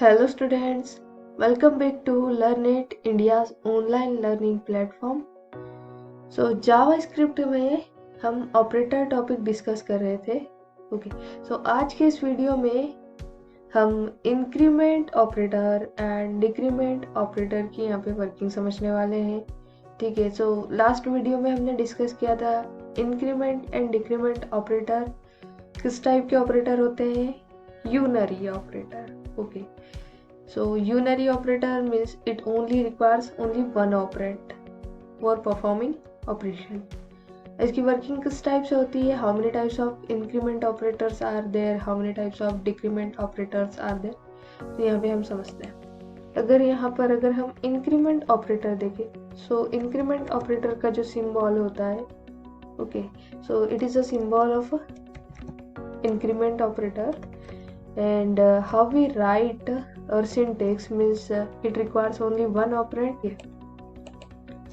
Hello students, welcome back to LearnIt, India's online learning platform. So JavaScript में हम operator topic discuss कर रहे थे. ओके, सो आज के इस वीडियो में हम increment operator and decrement operator की यहाँ पे वर्किंग समझने वाले हैं. ठीक है, सो लास्ट वीडियो में हमने डिस्कस किया था इंक्रीमेंट एंड डिक्रीमेंट ऑपरेटर किस टाइप के ऑपरेटर होते हैं. Unary operator. Okay, so unary operator means it only requires only one operand for performing operation. इसकी वर्किंग किस टाइप से होती है. How many types of increment operators are there, how many types of decrement operators are there. तो यहाँ पे हम समझते हैं. अगर हम इंक्रीमेंट ऑपरेटर देखें, सो इंक्रीमेंट ऑपरेटर का जो सिंबल होता है, okay, so it is a symbol of increment operator. And how we write our syntax means it requires only one operand.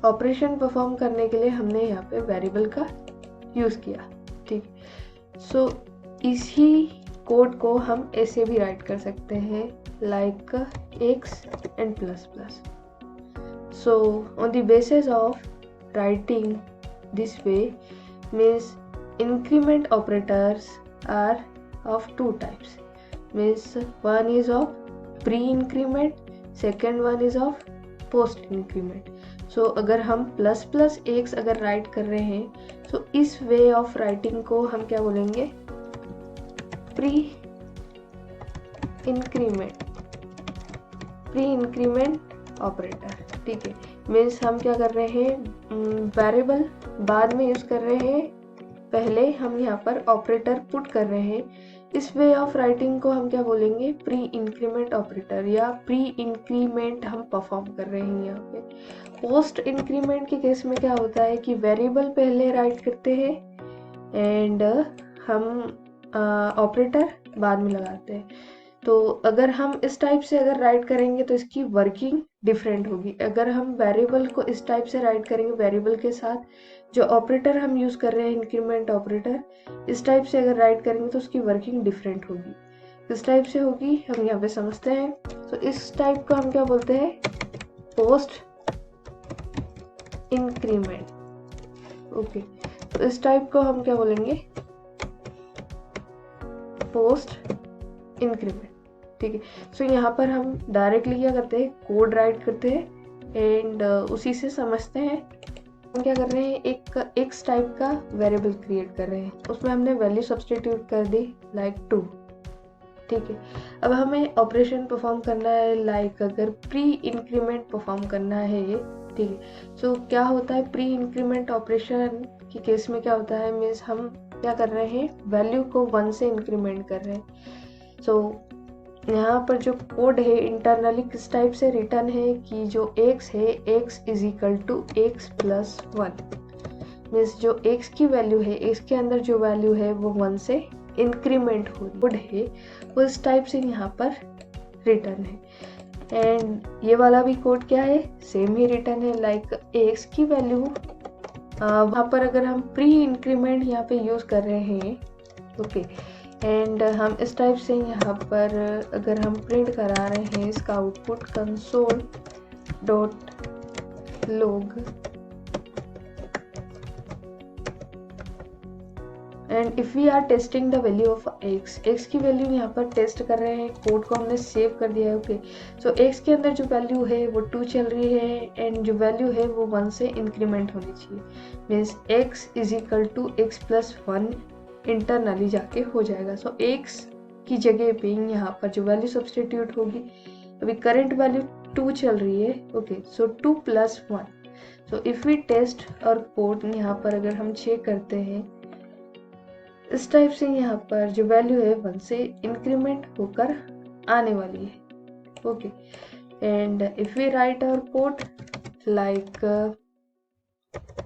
Operation perform करने के लिए हमने यहाँ पे वेरिएबल का यूज किया. ठीक, सो इसी कोड को हम ऐसे भी राइट कर सकते हैं like x and plus plus. So on the basis of writing this way means increment operators are of two types. Means one is of pre-increment, second one is of post-increment. So अगर हम plus plus x अगर right कर रहे हैं, तो इस way of writing को हम क्या बोलेंगे, प्री इंक्रीमेंट ऑपरेटर. ठीक है, मीन्स हम क्या कर रहे हैं, वेरिएबल बाद में यूज कर रहे हैं, पहले हम यहाँ पर ऑपरेटर पुट कर रहे हैं. इस वे ऑफ राइटिंग को हम क्या बोलेंगे, प्री इंक्रीमेंट ऑपरेटर या प्री इंक्रीमेंट हम परफॉर्म कर रहे हैं यहाँ पे. पोस्ट इंक्रीमेंट के केस में क्या होता है कि वेरिएबल पहले राइट करते हैं एंड हम ऑपरेटर बाद में लगाते हैं. तो अगर हम इस टाइप से अगर राइट करेंगे तो इसकी वर्किंग डिफरेंट होगी. अगर हम वेरिएबल को इस टाइप से राइट करेंगे, वेरिएबल के साथ जो ऑपरेटर हम यूज कर रहे हैं इंक्रीमेंट ऑपरेटर, इस टाइप से अगर राइट करेंगे तो उसकी वर्किंग डिफरेंट होगी. किस टाइप से होगी हम यहाँ पे समझते हैं. तो इस टाइप को हम क्या बोलते हैं, पोस्ट इंक्रीमेंट. ओके, तो इस टाइप को हम क्या बोलेंगे, पोस्ट इंक्रीमेंट. ठीक है, सो यहाँ पर हम डायरेक्टली क्या करते हैं, कोड राइट करते हैं एंड उसी से समझते हैं. हम क्या कर रहे हैं, एक एक्स टाइप का वेरिएबल क्रिएट कर रहे हैं, उसमें हमने वैल्यू सब्सटीट्यूट कर दी लाइक 2. ठीक है, अब हमें ऑपरेशन परफॉर्म करना है लाइक अगर प्री इंक्रीमेंट परफॉर्म करना है. ठीक है, सो क्या होता है प्री इंक्रीमेंट ऑपरेशन के केस में क्या होता है, मीन्स हम क्या कर रहे हैं, वैल्यू को 1 से इंक्रीमेंट कर रहे हैं. सो यहाँ पर जो कोड है इंटरनली किस टाइप से रिटर्न है कि जो x है, x is equal to x plus 1. Means जो x की वैल्यू है, x के अंदर जो वैल्यू है वो 1 से इंक्रीमेंट हो कोड है, वो इस टाइप से यहाँ पर रिटर्न है. एंड ये वाला भी कोड क्या है, सेम ही रिटर्न है लाइक x की वैल्यू. वहाँ पर अगर हम प्री इंक्रीमेंट यहाँ पे यूज कर रहे हैं, ओके, एंड हम इस टाइप से यहाँ पर अगर हम प्रिंट करा रहे हैं इसका output console dot log, and if we are testing the value of x की वैल्यू यहाँ पर टेस्ट कर रहे हैं, कोड को हमने सेव कर दिया है. ओके, सो x के अंदर जो वैल्यू है वो 2 चल रही है एंड जो वैल्यू है वो 1 से इंक्रीमेंट होनी चाहिए. Means x is equal to x plus 1 internally जाके हो जाएगा. सो x की जगह पे यहाँ पर जो वैल्यू सब्सटीट्यूट होगी, अभी करंट वैल्यू 2 चल रही है. Okay, so 2 plus 1. So if we test our code यहाँ पर अगर हम चेक करते हैं, इस टाइप से यहाँ पर जो वैल्यू है 1 से इंक्रीमेंट होकर आने वाली है. Okay, and if we write our code like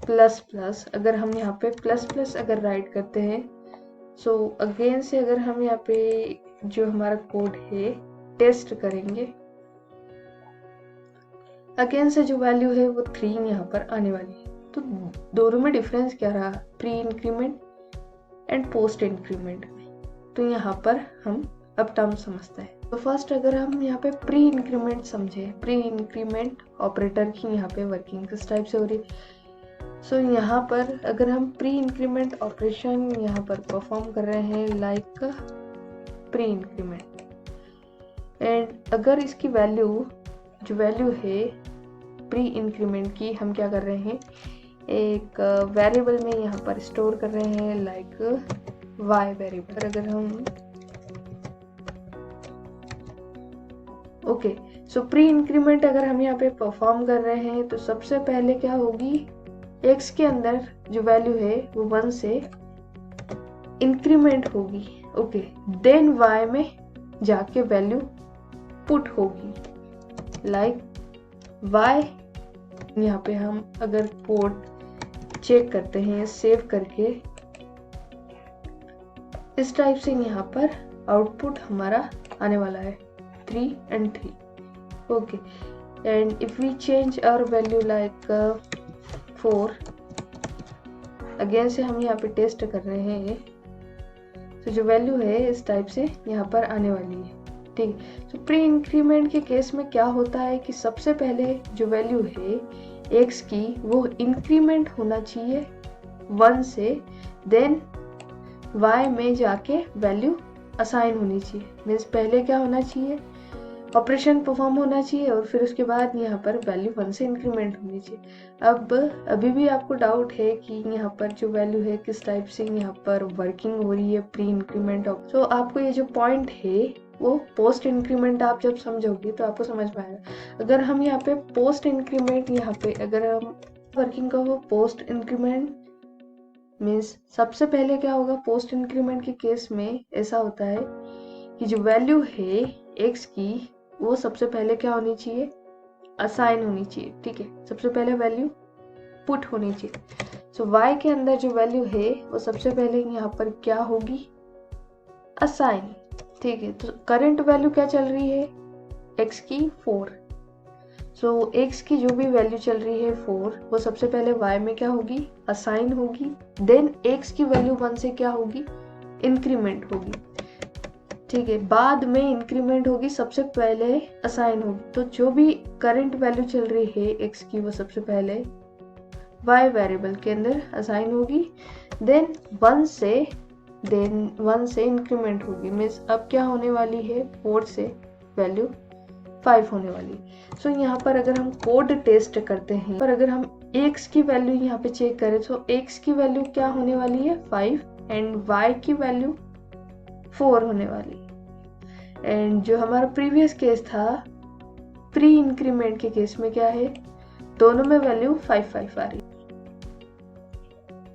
plus plus, अगर हम यहाँ पे प्लस प्लस अगर राइट करते हैं, सो अगेन से अगर हम यहाँ पे जो हमारा कोड है टेस्ट करेंगे, अगेन से जो वैल्यू है वो 3 यहाँ पर आने वाली है. तो दोनों में डिफरेंस क्या रहा, pre increment and post increment में. तो यहाँ पर हम अब टर्म समझते हैं। तो फर्स्ट अगर हम यहाँ पे प्री इंक्रीमेंट समझे, प्री इंक्रीमेंट ऑपरेटर की यहाँ पे वर्किंग किस टाइप से हो रही है। सो यहाँ पर अगर हम प्री इंक्रीमेंट ऑपरेशन यहाँ पर परफॉर्म कर रहे हैं लाइक प्री इंक्रीमेंट, एंड अगर इसकी वैल्यू जो वैल्यू है प्री इंक्रीमेंट की हम क्या कर रहे हैं, एक वेरिएबल में यहाँ पर स्टोर कर रहे हैं लाइक वाई वेरिएबल। अगर हम ओके, सो प्री इंक्रीमेंट अगर हम यहाँ पे परफॉर्म कर रहे हैं तो सबसे पहले क्या होगी, x के अंदर जो वैल्यू है वो 1 से इंक्रीमेंट होगी। ओके, देन y में जाके वैल्यू पुट होगी लाइक y। यहाँ पे हम अगर पोर्ट चेक करते हैं सेव करके, इस टाइप से यहाँ पर आउटपुट हमारा आने वाला है 3 and 3. Okay, and if we change our value like 4, again से हम यहाँ पे टेस्ट कर रहे हैं, तो जो वैल्यू है इस टाइप से यहाँ पर आने वाली है। ठीक, तो प्री इंक्रीमेंट के केस में क्या होता है कि सबसे पहले जो वैल्यू है x की वो इंक्रीमेंट होना चाहिए 1 से, देन y में जाके वैल्यू असाइन होनी चाहिए। मीन्स पहले क्या होना चाहिए, ऑपरेशन परफॉर्म होना चाहिए और फिर उसके बाद यहाँ पर वैल्यू 1 से इंक्रीमेंट होनी चाहिए। अब अभी भी आपको डाउट है कि यहाँ पर जो वैल्यू है किस टाइप से यहाँ पर वर्किंग हो रही है प्री इंक्रीमेंट ऑफ। तो आपको ये जो पॉइंट है वो पोस्ट इंक्रीमेंट आप जब समझोगे तो आपको समझ में आएगा। अगर हम यहाँ पे पोस्ट इंक्रीमेंट यहाँ पे अगर हम वर्किंग का हो पोस्ट इंक्रीमेंट, मीन्स सबसे पहले क्या होगा, पोस्ट इंक्रीमेंट के केस में ऐसा होता है कि जो वैल्यू है x की वो सबसे पहले क्या होनी चाहिए, असाइन होनी चाहिए। ठीक है, सबसे पहले वैल्यू पुट होनी चाहिए। सो y के अंदर जो वैल्यू है वो सबसे पहले यहाँ पर क्या होगी, असाइन। ठीक है, तो करंट वैल्यू क्या चल रही है x की 4। सो x की जो भी वैल्यू चल रही है 4 वो सबसे पहले y में क्या होगी, असाइन होगी, देन x की वैल्यू 1 से क्या होगी, इंक्रीमेंट होगी। ठीक है, बाद में इंक्रीमेंट होगी, सबसे पहले असाइन होगी। तो जो भी करंट वैल्यू चल रही है x की वो सबसे पहले y वेरिएबल के अंदर असाइन होगी, देन 1 से इंक्रीमेंट होगी। मीन्स अब क्या होने वाली है, 4 से वैल्यू 5 होने वाली है। सो यहाँ पर अगर हम कोड टेस्ट करते हैं, पर अगर हम x की वैल्यू यहाँ पे चेक करें तो x की वैल्यू क्या होने वाली है 5 एंड y की वैल्यू 4 होने वाली। एंड जो हमारा प्रीवियस केस था प्री इंक्रीमेंट के केस में क्या है, दोनों में वैल्यू 5 आ रही।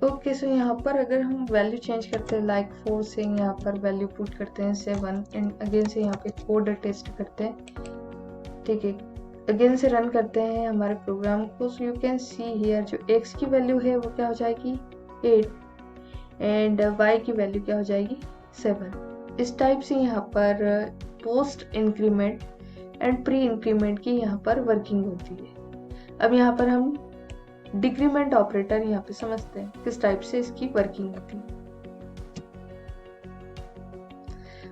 ओके, सो यहाँ पर अगर हम वैल्यू चेंज करते हैं लाइक 4 से यहाँ पर वैल्यू पुट करते हैं 7 एंड अगेन से यहाँ पे कोड टेस्ट करते हैं। ठीक है, अगेन से रन करते हैं हमारे प्रोग्राम को। So you can see here जो x की वैल्यू है वो क्या हो जाएगी 8 एंड y की वैल्यू क्या हो जाएगी 7। इस टाइप से यहाँ पर post increment and pre increment की यहाँ पर वर्किंग होती है। अब यहाँ पर हम डिक्रीमेंट ऑपरेटर यहाँ पे समझते हैं किस टाइप से इसकी वर्किंग होती है।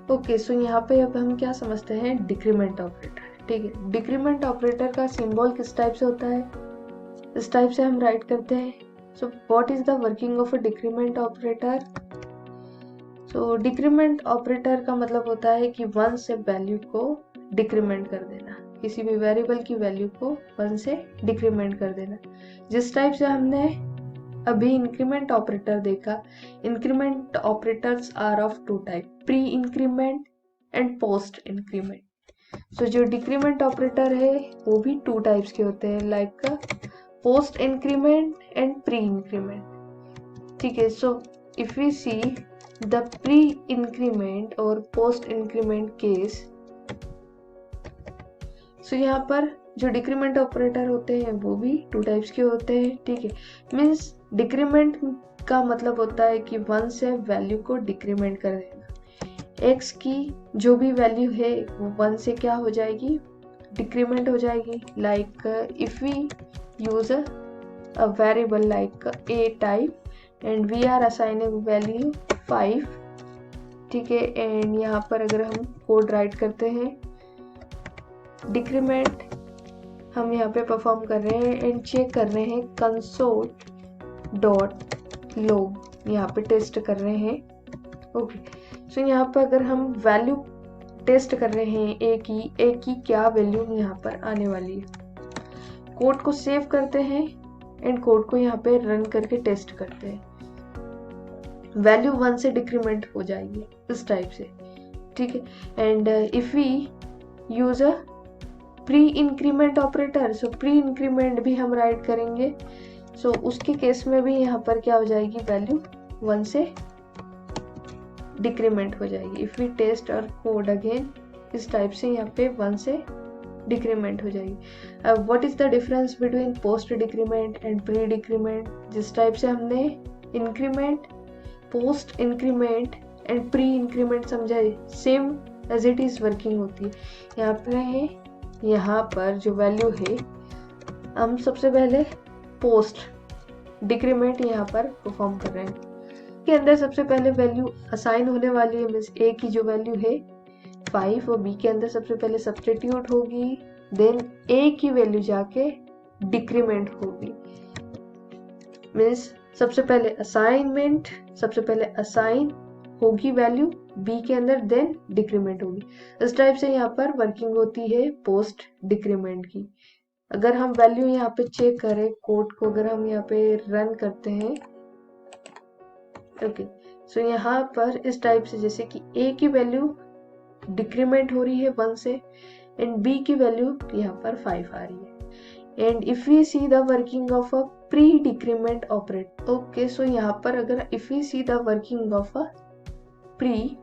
ओके, सो यहाँ पे अब हम क्या समझते हैं, डिक्रीमेंट ऑपरेटर। ठीक है, डिक्रीमेंट ऑपरेटर का सिंबल किस टाइप से होता है, इस टाइप से हम राइट करते हैं। So what is the working of a decrement operator. So decrement operator का मतलब होता है कि 1 से वैल्यू को डिक्रीमेंट कर देना, किसी भी वेरिएबल की वैल्यू को 1 से डिक्रीमेंट कर देना। जिस टाइप से हमने अभी इंक्रीमेंट ऑपरेटर देखा, increment operators are of 2 type, pre increment and post increment. So जो डिक्रीमेंट ऑपरेटर है वो भी 2 टाइप्स के होते हैं, like post increment and pre increment. ठीक है, so if we see the pre increment और पोस्ट इंक्रीमेंट केस, सो यहाँ पर जो डिक्रीमेंट ऑपरेटर होते हैं वो भी 2 टाइप्स के होते हैं। ठीक है, मीन्स डिक्रीमेंट का मतलब होता है कि 1 से वैल्यू को डिक्रीमेंट कर देना। x की जो भी वैल्यू है वो 1 से क्या हो जाएगी, डिक्रीमेंट हो जाएगी। Like if we use a variable like a type and we are assigning value 5। ठीक है। एंड यहाँ पर अगर हम कोड राइट करते हैं, डिक्रीमेंट हम यहाँ पे परफॉर्म कर रहे हैं एंड चेक कर रहे हैं कंसोल डॉट लॉग, यहाँ पे टेस्ट कर रहे हैं। ओके, सो यहाँ पर अगर हम वैल्यू टेस्ट कर रहे हैं ए की क्या वैल्यू यहाँ पर आने वाली है, कोड को सेव करते हैं एंड कोड को यहाँ पे रन करके टेस्ट करते हैं, वैल्यू 1 से डिक्रीमेंट हो जाएगी इस टाइप से, ठीक है। And if we use a pre increment operator, so pre increment भी हम राइट करेंगे, सो उसके केस में भी यहाँ पर क्या हो जाएगी, वैल्यू 1 से डिक्रीमेंट हो जाएगी। If we test our code again, इस टाइप से यहाँ पे 1 से डिक्रीमेंट हो जाएगी। अब what is the difference between post decrement and pre decrement? जिस टाइप से हमने increment, post increment and pre increment समझा है, same as it is working होती है। यहाँ पर जो वैल्यू है, हम सबसे पहले पोस्ट डिक्रीमेंट यहाँ पर परफॉर्म कर रहे हैं, के अंदर सबसे पहले वैल्यू असाइन होने वाली है, मीन्स ए की जो वैल्यू है 5 और बी के अंदर सबसे पहले सब्स्टिट्यूट होगी, देन ए की वैल्यू जाके डिक्रीमेंट होगी, मीन्स सबसे पहले असाइन होगी वैल्यू बी के अंदर, देन डिक्रीमेंट होगी। इस टाइप से यहाँ पर वर्किंग होती है पोस्ट डिक्रीमेंट की। अगर हम वैल्यू यहाँ पे चेक करें, कोड को अगर हम यहाँ पे रन करते हैं, ओके, सो यहाँ पर इस टाइप से जैसे कि ए की वैल्यू डिक्रीमेंट हो रही है 1 से एंड बी की वैल्यू यहाँ पर 5 आ रही है। And if we see the working of a pre decrement operator, okay, so यहाँ पर अगर if we see the working of a pre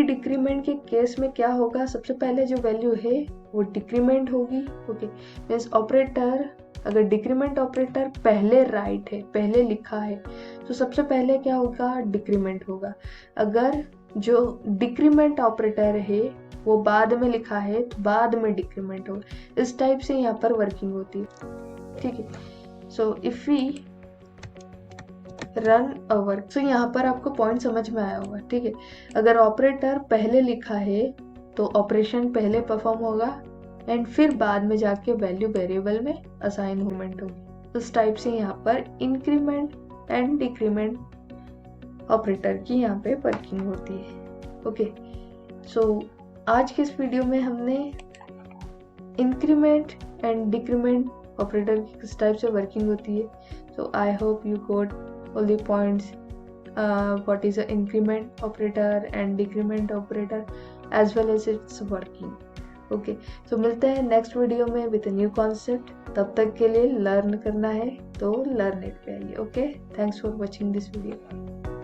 decrement के केस में क्या होगा, सबसे पहले जो वैल्यू है वो डिक्रीमेंट होगी, ओके, मीन्स ऑपरेटर, अगर डिक्रीमेंट ऑपरेटर पहले राइट है, पहले लिखा है, तो सबसे पहले क्या होगा, डिक्रीमेंट होगा। अगर जो डिक्रीमेंट ऑपरेटर है वो बाद में लिखा है तो बाद में डिक्रीमेंट होगा। इस टाइप से यहाँ पर वर्किंग होती है, ठीक है। सो इफ वी रन अवर, सो यहाँ पर आपको पॉइंट समझ में आया होगा, ठीक है। अगर ऑपरेटर पहले लिखा है तो ऑपरेशन पहले परफॉर्म होगा एंड फिर बाद में जाके वैल्यू वेरिएबल में असाइन मूवमेंट होगी। उस टाइप से यहाँ पर इंक्रीमेंट एंड डिक्रीमेंट ऑपरेटर की यहाँ पे वर्किंग होती है, ओके। सो आज के इस वीडियो में हमने इंक्रीमेंट एंड डिक्रीमेंट ऑपरेटर की किस टाइप से वर्किंग होती है। So I hope you got all the points, what is an increment operator and decrement operator as well as its working, okay। so मिलते हैं नेक्स्ट वीडियो में with new concept. तब तक के लिए लर्न करना है तो लर्न इट पे आइए, okay. Thanks for watching this video.